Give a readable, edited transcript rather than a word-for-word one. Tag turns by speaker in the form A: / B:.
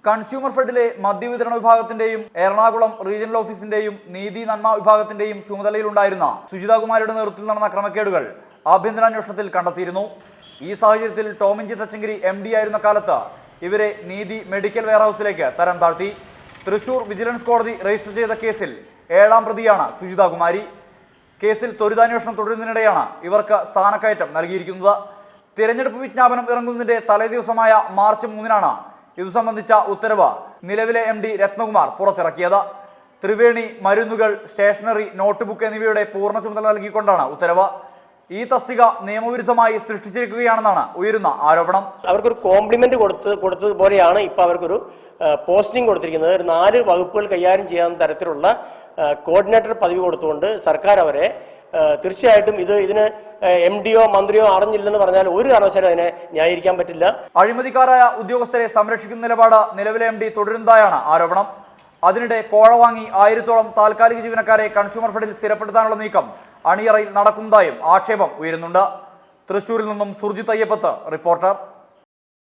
A: Consumer ഫെഡിലെ മദ്യവിതരണ വിഭാഗത്തിന്റെയും Ernakulam regional ഓഫീസിന്റെയും നീതി നന്മ വിഭാഗത്തിന്റെയും ചുമതലയിലുണ്ടായിരുന്ന സുജിതാകുമാരിയുടെ നേതൃത്വത്തിൽ നടന്ന ക്രമക്കേടുകൾ ആഭ്യന്തരാന്വേഷണത്തിൽ കണ്ടെത്തിയിരുന്നു. ഈ സാഹചര്യത്തിൽ ടോമിൻ തച്ചങ്കരി MD ആയിരുന്ന കാലത്ത് ഇവരെ നീതി മെഡിക്കൽ വെയർഹൌസിലേക്ക് തരം താഴ്ത്തി. തൃശൂർ വിജിലൻസ് കോടതി രജിസ്റ്റർ ചെയ്ത കേസിൽ 7ാം പ്രതിയാണ് സുജിതാകുമാരി. കേസിൽ ത്വരിതാന്വേഷണം തുടരുന്നതിനിടെയാണ് ഇവർക്ക് സ്ഥാനക്കയറ്റം നൽകിയിരിക്കുന്നത്. തിരഞ്ഞെടുപ്പ് വിജ്ഞാപനം ഇറങ്ങുന്നതിന്റെ തലേദിവസമായ മാർച്ച് 3-നാണ് ഇതു സംബന്ധിച്ച ഉത്തരവ് നിലവിലെ MD രത്നകുമാർ പുറത്തിറക്കിയത്. ത്രിവേണി, മരുന്നുകൾ, സ്റ്റേഷനറി, നോട്ട്ബുക്ക് എന്നിവയുടെ പൂർണ്ണ ചുമതല നൽകിക്കൊണ്ടാണ് ഉത്തരവ്. ഈ തസ്തിക നിയമവിരുദ്ധമായി സൃഷ്ടിച്ചിരിക്കുകയാണെന്നാണ് ഉയരുന്ന ആരോപണം.
B: അവർക്കൊരു കോംപ്ലിമെന്റ് കൊടുത്തതുപോലെയാണ് ഇപ്പൊ അവർക്കൊരു പോസ്റ്റിംഗ് കൊടുത്തിരിക്കുന്നത്. ഒരു 4 വകുപ്പുകൾ കൈകാര്യം ചെയ്യാവുന്ന തരത്തിലുള്ള കോർഡിനേറ്റർ പദവി കൊടുത്തുകൊണ്ട് സർക്കാർ അവരെ തീർച്ചയായിട്ടും ഇതിന് MDയോ മന്ത്രിയോ അറിഞ്ഞില്ലെന്ന് പറഞ്ഞാൽ ഒരു കാരണവശാലും അതിനെ ന്യായീകരിക്കാൻ പറ്റില്ല.
A: അഴിമതിക്കാരായ ഉദ്യോഗസ്ഥരെ സംരക്ഷിക്കുന്ന നിലപാട് നിലവിലെ MD തുടരുന്നതായാണ് ആരോപണം. അതിനിടെ കോഴ വാങ്ങി 1000-ഓളം താൽക്കാലിക ജീവനക്കാരെ കൺസ്യൂമർ ഫെഡിൽ സ്ഥിരപ്പെടുത്താനുള്ള നീക്കം അണിയറയിൽ നടക്കുന്നതായും ആക്ഷേപം ഉയരുന്നുണ്ട്. തൃശൂരിൽ നിന്നും സുർജിത് അയ്യപ്പത്ത്, റിപ്പോർട്ടർ.